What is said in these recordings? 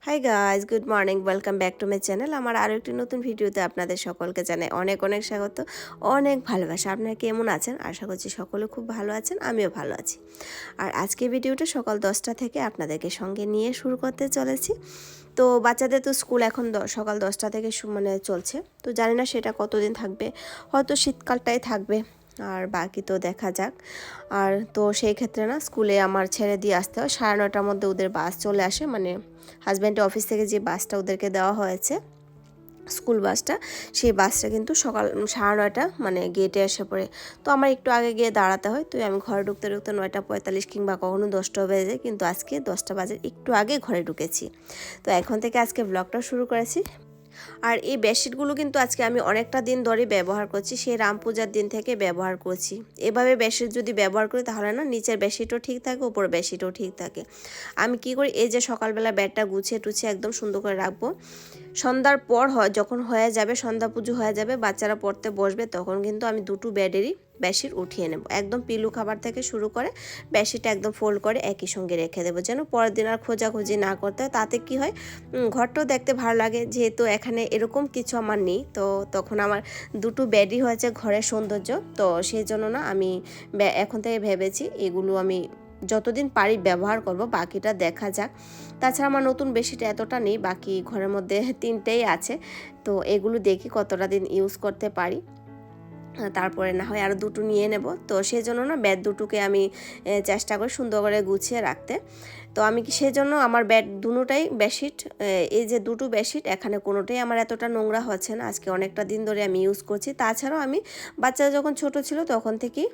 Hi guys, good morning, welcome back to my channel. আমার আরও একটি নতুন ভিডিওতে আপনাদের সকলকে জানাই অনেক অনেক স্বাগত, অনেক ভালোবাসা। আপনারা কেমন আছেন? আশা করছি সকলে খুব ভালো আছেন, আমিও ভালো আছি। আর আজকে ভিডিওটা সকাল 10টা থেকে আপনাদেরকে সঙ্গে নিয়ে শুরু করতে চলেছি। তো বাচ্চাদের তো স্কুল এখন সকাল 10টা থেকে মানে চলছে, তো জানি না সেটা কতদিন থাকবে, হয়তো শীতকালটাই থাকবে, আর বাকি তো দেখা যাক। আর তো সেই ক্ষেত্রে না স্কুলে আমার ছেড়ে দিয়ে আসতে হয়, 9:30টার মধ্যে ওদের বাস চলে আসে, মানে হাজব্যান্ডের অফিস থেকে যে বাসটা ওদেরকে দেওয়া হয়েছে, স্কুল বাসটা, সেই বাসটা কিন্তু সকাল 9:30 মানে গেটে এসে পড়ে। তো আমার একটু আগে গিয়ে দাঁড়াতে হয়, তো আমি ঘরে ঢুকতে ঢুকতে 9:45 কিংবা কখনো 10টা বেজে যায়, কিন্তু আজকে 10টা বাজে একটু আগে ঘরে ঢুকেছি। তো এখন থেকে আজকে ব্লগটা শুরু করেছি। আর এই বেডশিটগুলো কিন্তু আজকে আমি অনেকটা দিন ধরে ব্যবহার করছি, সেই রাম পূজার দিন থেকে ব্যবহার করছি। এভাবে বেডশিট যদি ব্যবহার করি তাহলে না নিচের বেডশিটও ঠিক থাকে, উপরের বেডশিটও ঠিক থাকে। আমি কি করি, এই যে সকালবেলা বেডটা গুছিয়ে টুছিয়ে একদম সুন্দর করে রাখবো, সন্ধ্যার পর যখন হয়ে যাবে, সন্ধ্যা পুজো হয়ে যাবে, বাচ্চারা পড়তে বসবে, তখন কিন্তু আমি দুটো বেডেরই বেডশিট উঠিয়ে নেব। একদম পিলু খাবার থেকে শুরু করে বেডশিটটা একদম ফোল্ড করে একই সঙ্গে রেখে দেবো, যেন পরের দিন আর খোঁজাখুঁজি না করতে হয়। তাতে কি হয়, ঘরটাও দেখতে ভালো লাগে। যেহেতু এখানে এরকম কিছু আমার নেই, তো তখন আমার দুটো বেডই হয়েছে ঘরের সৌন্দর্য। তো সেই জন্য না আমি এখন থেকে ভেবেছি এগুলো আমি যতদিন পারি ব্যবহার করব, বাকিটা দেখা যাক। তাছাড়া আমার নতুন বেডশিট এতটা নেই, বাকি ঘরের মধ্যে 3টেই আছে, তো এগুলো দেখি কতটা দিন ইউজ করতে পারি, তারপরে না হয় আরও দুটো নিয়ে নেব। তো সেই জন্য না বেড দুটোকে আমি চেষ্টা করি সুন্দর করে গুছিয়ে রাখতে। তো আমি কি সেজন্য আমার বেড দুটোটাই বেডশিট, এই যে দুটো বেডশিট, এখানে কোনোটাই আমার এতটা নোংরা হচ্ছে না, আজকে অনেকটা দিন ধরে আমি ইউজ করছি। তাছাড়াও আমি বাচ্চা যখন ছোট ছিল তখন থেকেই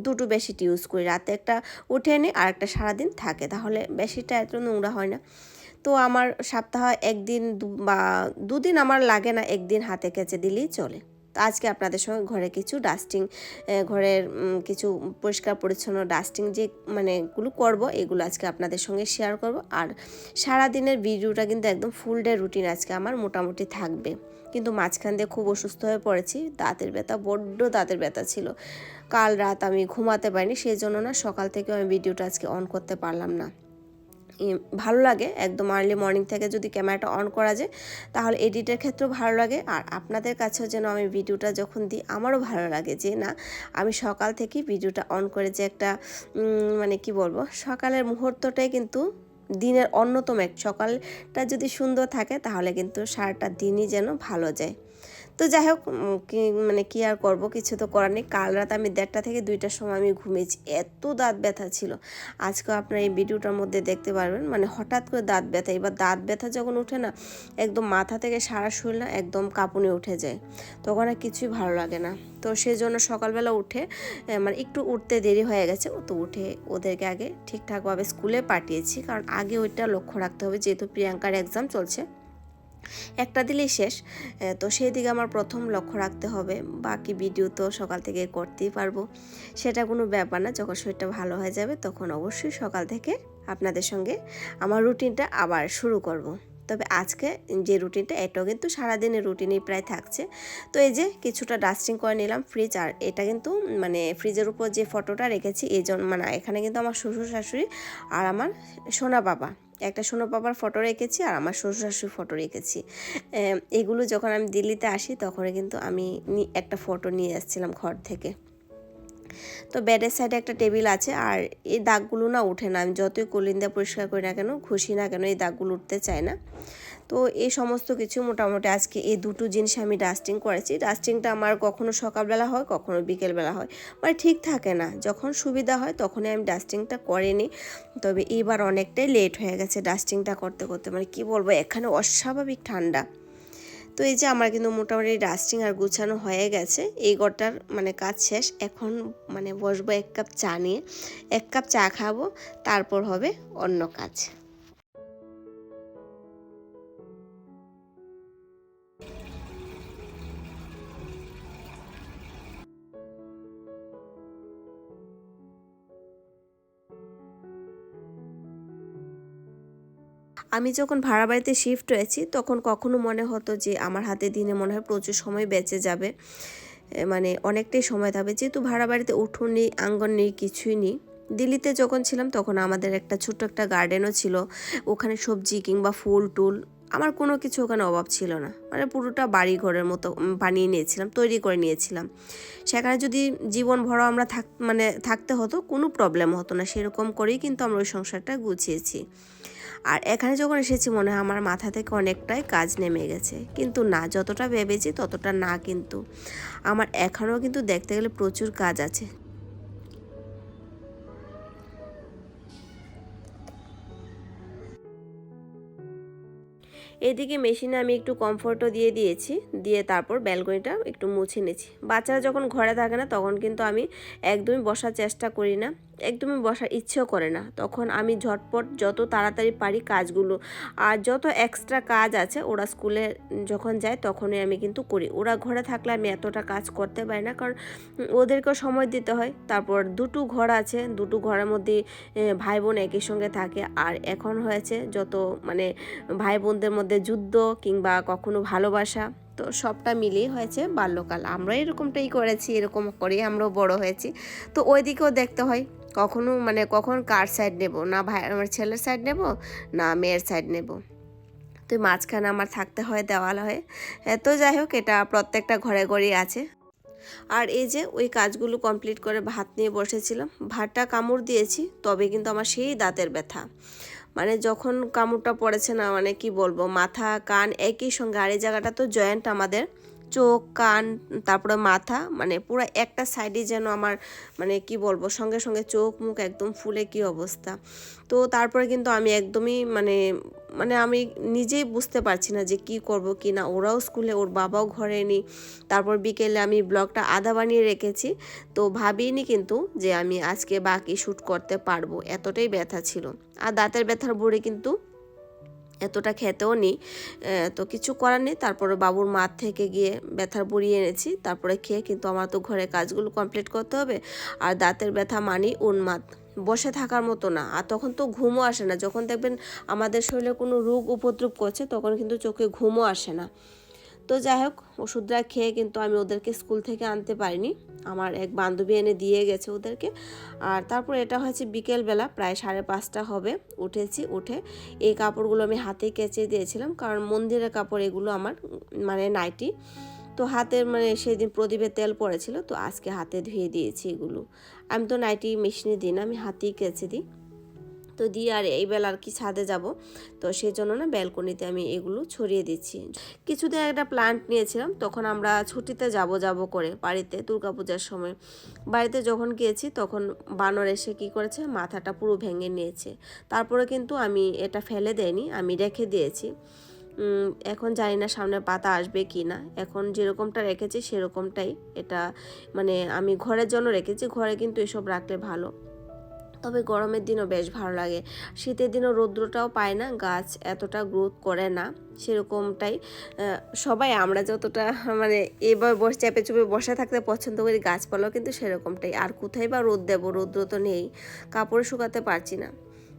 দুটো বেডশিট ইউজ করি, রাতে একটা উঠে নিই আর একটা সারাদিন থাকে, তাহলে বেডশিটটা এত নোংরা হয় না। তো আমার সপ্তাহে একদিন বা দুদিন আমার লাগে না, একদিন হাতে কেচে দিলেই চলে। তো আজকে আপনাদের সঙ্গে ঘরে কিছু ডাস্টিং, ঘরের কিছু পরিষ্কার পরিচ্ছন্ন ডাস্টিং যে মানে এগুলো করবো, এগুলো আজকে আপনাদের সঙ্গে শেয়ার করব। আর সারাদিনের ভিডিওটা কিন্তু একদম ফুল ডে রুটিন আজকে আমার মোটামুটি থাকবে। কিন্তু মাঝখান দিয়ে খুব অসুস্থ হয়ে পড়েছি, দাঁতের ব্যথা, বড্ড দাঁতের ব্যথা ছিল। কাল রাত আমি ঘুমাতে পারিনি, সেই জন্য না সকাল থেকেও আমি ভিডিওটা আজকে অন করতে পারলাম না। ভালো লাগে একদম আর্লি মর্নিং থেকে যদি ক্যামেরাটা অন করা যায়, তাহলে এডিটের ক্ষেত্রেও ভালো লাগে, আর আপনাদের কাছেও যেন আমি ভিডিওটা যখন দিই আমারও ভালো লাগে যে না, আমি সকাল থেকেই ভিডিওটা অন করে যে একটা মানে কি বলবো, সকালের মুহূর্তটাই কিন্তু দিনের অন্যতম এক, সকালটা যদি সুন্দর থাকে তাহলে কিন্তু সারাটা দিনই যেন ভালো যায়। তো যাই হোক, কি আর করব, কিছু তো করার নেই। কাল রাত আমি 1:30 থেকে 2টার সময় আমি ঘুমিয়েছি, এত দাঁত ব্যথা ছিল। আজকেও আপনারা এই ভিডিওটার মধ্যে দেখতে পারবেন, মানে হঠাৎ করে দাঁত ব্যথা। এবার দাঁত ব্যথা যখন ওঠে না, একদম মাথা থেকে সারা শরীর না একদম কাঁপুনি উঠে যায়, তখন আর কিছুই ভালো লাগে না। তো সেই জন্য সকালবেলা উঠে মানে একটু উঠতে দেরি হয়ে গেছে, তো উঠে ওদেরকে আগে ঠিকঠাকভাবে স্কুলে পাঠিয়েছি, কারণ আগে ওইটা লক্ষ্য রাখতে হবে, যেহেতু প্রিয়াঙ্কার এক্সাম চলছে, একটা দিলেই শেষ। তো সেই দিকে আমার প্রথম লক্ষ্য রাখতে হবে। বাকি ভিডিও তো সকাল থেকে করতেই পারবো, সেটা কোনো ব্যাপার না। যখন শরীরটা ভালো হয়ে যাবে তখন অবশ্যই সকাল থেকে আপনাদের সঙ্গে আমার রুটিনটা আবার শুরু করব। তবে আজকে যে রুটিনটা, এটাও কিন্তু সারাদিনের রুটিনেই প্রায় থাকছে। তো এই যে কিছুটা ডাস্টিং করে নিলাম ফ্রিজ, আর এটা কিন্তু মানে ফ্রিজের উপর যে ফটোটা রেখেছি, এই জন্য মানে এখানে কিন্তু আমার শ্বশুর শাশুড়ি আর আমার সোনা বাবা, একটা সোনা বাবার ফটো রেখেছি আর আমার শ্বশুর শাশুড়ির ফটো রেখেছি। এগুলো যখন আমি দিল্লিতে আসি তখনই কিন্তু আমি একটা ফটো নিয়ে আসছিলাম ঘর থেকে। তো বেডের সাইডে একটা টেবিল আছে, আর এই দাগগুলো না উঠে না, আমি যতই কলিন দিয়ে পরিষ্কার করি না কেন, ঘষি না কেন, এই দাগগুলো উঠতে চায় না। তো এই সমস্ত কিছু মোটামুটি আজকে এই দুটো জিনিস আমি ডাস্টিং করেছি। ডাস্টিংটা আমার কখনো সকালবেলা হয়, কখনো বিকেলবেলা হয়, মানে ঠিক থাকে না, যখন সুবিধা হয় তখনই আমি ডাস্টিংটা করে নিই। তবে এবার অনেকটাই লেট হয়ে গেছে ডাস্টিংটা করতে করতে, মানে কি বলবো, এখানে অস্বাভাবিক ঠান্ডা। তো এই যে আমার কিন্তু মোটামুটি ডাস্টিং আর গুছানো হয়ে গেছে, এই ঘরটার মানে কাজ শেষ। এখন মানে বসবো 1 কাপ চা নিয়ে, 1 কাপ চা খাবো, তারপর হবে অন্য কাজ। আমি যখন ভাড়া বাড়িতে শিফট হয়েছি তখন কখনো মনে হতো যে আমার হাতে দিনে মনে হয় প্রচুর সময় বেঁচে যাবে, মানে অনেকটাই সময় থাকবে, যেহেতু ভাড়া বাড়িতে উঠোন নেই, আঙ্গন নেই, কিছুই নেই। দিল্লিতে যখন ছিলাম তখন আমাদের একটা ছোট্ট একটা গার্ডেনও ছিল, ওখানে সবজি কিংবা ফুল টুল আমার কোনো কিছু ওখানে অভাব ছিল না, মানে পুরোটা বাড়ি ঘরের মতো বানিয়ে নিয়েছিলাম, তৈরি করে নিয়েছিলাম। সেখানে যদি জীবন ভরা আমরা থাকতে হতো কোনো প্রবলেম হতো না, সেরকম করেই কিন্তু আমরা ওই সংসারটা গুছিয়েছি। আর এখানে যখন এসেছি মনে হয় আমার মাথা থেকে অনেকটাই কাজ নেমে গেছে, কিন্তু না, যতটা ভেবেছি ততটা না, কিন্তু আমার এখনও কিন্তু দেখতে গেলে প্রচুর কাজ আছে। এদিকে মেশিনে আমি একটু কমফোর্টও দিয়ে দিয়েছি, দিয়ে তারপর ব্যালকনিটা একটু মুছে নিয়েছি। বাচ্চারা যখন ঘরে থাকে না তখন কিন্তু আমি একদমই বসার চেষ্টা করি না, একদমই বসার ইচ্ছেও করে না। তখন আমি ঝটপট যত তাড়াতাড়ি পারি কাজগুলো, আর যত এক্সট্রা কাজ আছে ওরা স্কুলে যখন যায় তখনই আমি কিন্তু করি। ওরা ঘরে থাকলে আমি এতটা কাজ করতে পারি না, কারণ ওদেরকেও সময় দিতে হয়। তারপর দুটো ঘর আছে, দুটো ঘরের মধ্যে ভাই বোন একই সঙ্গে থাকে। আর এখন হয়েছে যত ভাই বোনদের মধ্যে যুদ্ধ কিংবা কখনো ভালোবাসা, তো সবটা মিলিয়ে হয়েছে বাল্যকাল। আমরা এরকমটাই করেছি, এরকম করেই আমরাও বড় হয়েছি। তো ওই দিকেও দেখতে হয় কখনো কখন কার সাইড নেব, না ভাই আমার ছেলের সাইড নেব না মেয়ের সাইড নেব, তো মাঝখানে আমার থাকতে হয়, দেওয়াল হয়। তো যাই হোক, এটা প্রত্যেকটা ঘরে ঘরেই আছে। আর এই যে ওই কাজগুলো কমপ্লিট করে ভাত নিয়ে বসেছিলাম, ভাতটা কামড় দিয়েছি, তবে কিন্তু আমার সেই দাঁতের ব্যথা, যখন কামড়টা পড়েছে না, কি বলবো, মাথা কান একই সঙ্গে। আর এই জায়গাটা তো জয়েন্ট আমাদের, চোখ কান তারপরে মাথা, পুরো একটা সাইডে যেন আমার কি বলবো, সঙ্গে সঙ্গে চোখ মুখ একদম ফুলে কি অবস্থা। তো তারপরে কিন্তু আমি একদমই আমি নিজেই বুঝতে পারছি না যে কি করব কি না। ওরাও স্কুলে, ওর বাবাও ঘরে নেই। তারপর বিকেলে আমি ব্লগটা আধা বানিয়ে রেখেছি, তো ভাবিনি কিন্তু যে আমি আজকে বাকি শ্যুট করতে পারবো, এতটাই ব্যথা ছিল। আর দাঁতের ব্যথার ভরে কিন্তু এতটা খেতেও নেই, তো কিছু করার নেই। তারপরে বাবুর মাঠ থেকে গিয়ে ব্যথার বড়ি এনেছি, তারপরে খেয়ে কিন্তু আমার তো ঘরে কাজগুলো কমপ্লিট করতে হবে। আর দাঁতের ব্যথা মানেই উন্মাদ, বসে থাকার মতো না। আর তখন তো ঘুমও আসে না, যখন দেখবেন আমাদের শরীরে কোনো রোগ উপদ্রব করছে তখন কিন্তু চোখে ঘুমও আসে না। তো যাই হোক, ওষুধটা খেয়ে কিন্তু আমি ওদেরকে স্কুল থেকে আনতে পারিনি, আমার এক বান্ধবী এনে দিয়ে গেছে ওদেরকে। আর তারপর এটা হয়েছে বিকেলবেলা, প্রায় 5:30 হবে। উঠে এই কাপড়গুলো আমি হাতে কেচে দিয়েছিলাম, কারণ মন্দিরের কাপড় এগুলো আমার নাইটি। তো হাতের সেদিন প্রদীপে তেল পড়েছিল, তো আজকে হাতে ধুয়ে দিয়েছি এগুলো। আমি তো নাইটি মেশিনে দিই না, আমি হাতেই কেচে দিই। তো দিয়ে আর এই বেলা আর কি ছাদে যাব, তো সেই জন্য না ব্যালকনিতে আমি এগুলো ছড়িয়ে দিচ্ছি। কিছুদিন একটা প্ল্যান্ট নিয়েছিলাম, তখন আমরা ছুটিতে যাব করে বাড়িতে, দুর্গাপূজার সময় বাড়িতে যখন গিয়েছি তখন বানর এসে কি করেছে, মাথাটা পুরো ভেঙে নিয়েছে। তারপরে কিন্তু আমি এটা ফেলে দেইনি, আমি রেখে দিয়েছি। এখন জানি না সামনে পাতা আসবে কি না, এখন যেরকমটা রেখেছি সেরকমটাই এটা, আমি ঘরের জন্য রেখেছি। ঘরে কিন্তু এসব রাখলে ভালো, তবে গরমের দিনও বেশ ভালো লাগে। শীতের দিনও রৌদ্রটাও পায় না, গাছ এতটা গ্রোথ করে না সেরকমটাই। সবাই আমরা যতটা এবার চেপে চুপে বসে থাকতে পছন্দ করি, গাছপালাও কিন্তু সেরকমটাই। আর কোথায় বা রোদ দেবো, রৌদ্র তো নেই, কাপড় শুকাতে পারছি না।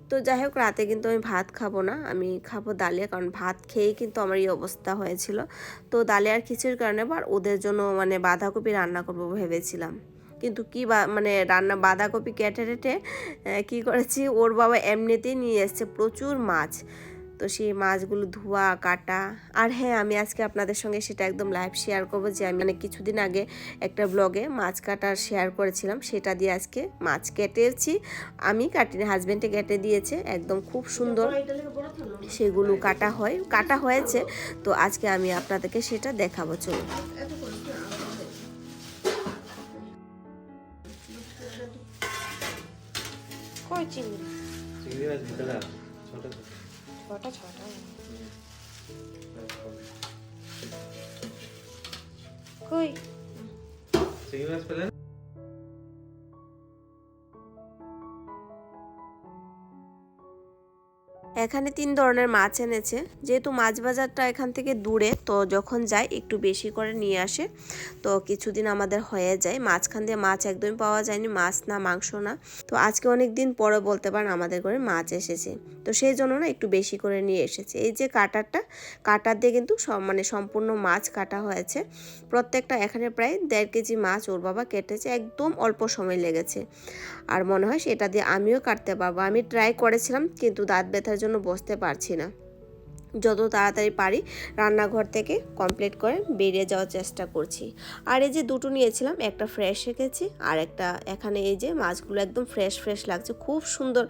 তো যাই হোক, রাতে কিন্তু আমি ভাত খাবো না, আমি খাবো ডালিয়া, কারণ ভাত খেয়েই কিন্তু আমার এই অবস্থা হয়েছিল। তো ডালিয়ার খিচুড়ির কারণে আবার ওদের জন্য বাঁধাকপি রান্না করবো ভেবেছিলাম, কিন্তু কি রান্না বাঁধাকপি কেটে টেটে কী করেছি, ওর বাবা এমনিতেই নিয়ে এসছে প্রচুর মাছ, তো সেই মাছগুলো ধোয়া কাটা। আর হ্যাঁ, আমি আজকে আপনাদের সঙ্গে সেটা একদম লাইভ শেয়ার করবো, যে আমি কিছুদিন আগে একটা ব্লগে মাছ কাটার শেয়ার করেছিলাম, সেটা দিয়ে আজকে মাছ কেটেছি। আমি কাটিনি, হাজব্যান্ডে কেটে দিয়েছে, একদম খুব সুন্দর সেগুলো কাটা হয়েছে। তো আজকে আমি আপনাদেরকে সেটা দেখাবো, চলুন। কই চিংড়ি? চিংড়ি মাছ ভিতরে আছে, ছোট ছোট। কই চিংড়ি মাছ পেলেন? এখানে 3 ধরনের মাছ এনেছে। যেহেতু মাছ বাজারটা এখান থেকে দূরে, তো যখন যায় একটু বেশি করে নিয়ে আসে। তো কিছুদিন আমাদের হয়ে যায়, মাঝখান দিয়ে মাছ একদমই পাওয়া যায়নি, মাছ না মাংস না। তো আজকে অনেক দিন পরে বলতে পারেন আমাদের ঘরে মাছ এসেছে, তো সেই জন্য না একটু বেশি করে নিয়ে এসেছে। এই যে কাটার দিয়ে কিন্তু সম্পূর্ণ মাছ কাটা হয়েছে প্রত্যেকটা। এখানে প্রায় 1.5 কেজি মাছ ওর বাবা কেটেছে, একদম অল্প সময় লেগেছে। আর মনে হয় সেটা দিয়ে আমিও কাটতে পারবো। আমি ট্রাই করেছিলাম কিন্তু দাঁত ব্যথার জন্য বসতে পারছি না। যত তাড়াতাড়ি পারি রান্নাঘর থেকে কমপ্লিট করে বেরিয়ে যাওয়ার চেষ্টা করছি। আর এই যে দুটো নিয়েছিলাম, একটা ফ্রেশ রেখেছি আর একটা এখানে। এই যে মাছগুলো একদম ফ্রেশ লাগছে, খুব সুন্দর।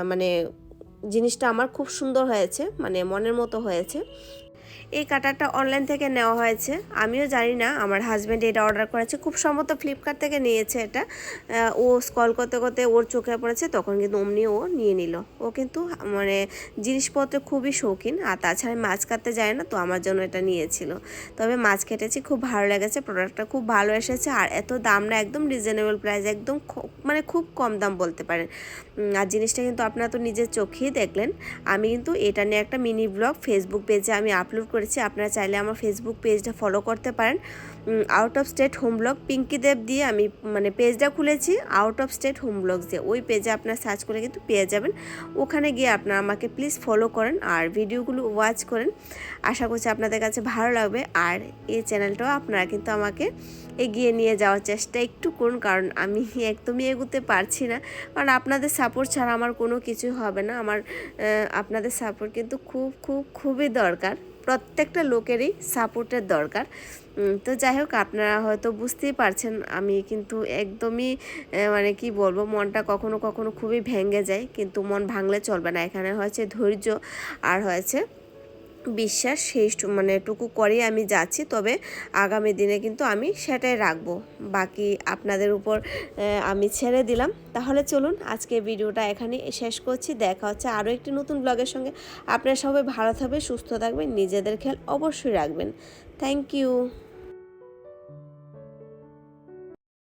মানে জিনিসটা আমার খুব সুন্দর হয়েছে, মানে মনের মতো হয়েছে। এই কাটারটা অনলাইন থেকে নেওয়া হয়েছে, আমিও জানি না, আমার হাজব্যান্ড এটা অর্ডার করেছে, খুব সম্ভবত ফ্লিপকার্ট থেকে নিয়েছে এটা। ও স্ক্রল করতে করতে ওর চোখে পড়েছে, তখন কিন্তু অমনি ও নিয়ে নিল। ও কিন্তু মানে জিনিসপত্র খুবই শৌখিন, আর তাছাড়া মাছ কাটতে যায় না, তো আমার জন্য এটা নিয়েছিল। তবে মাছ কেটেছি, খুব ভালো লেগেছে, প্রোডাক্টটা খুব ভালো এসেছে। আর এত দাম না, একদম রিজনেবল প্রাইস, একদম মানে খুব কম দাম বলতে পারেন। আর জিনিসটা কিন্তু আপনারা তো নিজের চোখেই দেখলেন। আমি কিন্তু এটা নিয়ে একটা মিনি ব্লগ ফেসবুক পেজে আমি আপলোড করেছি, আপনারা চাইলে আমার ফেসবুক পেজটা ফলো করতে পারেন। Out of state home blog Pinky Deb দিয়ে আমি মানে পেজটা খুলেছি, out of state home blog দিয়ে। ওই পেজে আপনারা সার্চ করে কিন্তু পেয়ে যাবেন। ওখানে গিয়ে আপনারা আমাকে প্লিজ ফলো করেন আর ভিডিওগুলো ওয়াচ করেন। আশা করছি আপনাদের কাছে ভালো লাগবে। আর এই চ্যানেলটাও আপনারা কিন্তু আমাকে এগিয়ে নিয়ে যাওয়ার চেষ্টা একটু করুন, কারণ আমি একদমই এগোতে পারছি না। কারণ আপনাদের সাপোর্ট ছাড়া আমার কোনো কিছু হবে না। আপনাদের সাপোর্ট কিন্তু খুবই দরকার, প্রত্যেকটা লোকেরই সাপোর্টের দরকার। তো যাই হোক, আপনারা হয়তো বুঝতেই পারছেন আমি কিন্তু একদমই মানে কি বলবো, মনটা কখনো কখনো খুবই ভেঙে যায়, কিন্তু মন ভাঙলে চলবে না। এখানে হয়েছে ধৈর্য আর হয়েছে বিশ্বাস, সেই মানে টুকু করেই আমি যাচ্ছি। তবে আগামী দিনে কিন্তু আমি সেটাই রাখবো, বাকি আপনাদের উপর আমি ছেড়ে দিলাম। তাহলে চলুন আজকে ভিডিওটা এখানে শেষ করছি। দেখা হচ্ছে আরও একটি নতুন ব্লগের সঙ্গে। আপনারা সবাই ভালো থাকবেন, সুস্থ থাকবেন, নিজেদের খেয়াল অবশ্যই রাখবেন। Thank you.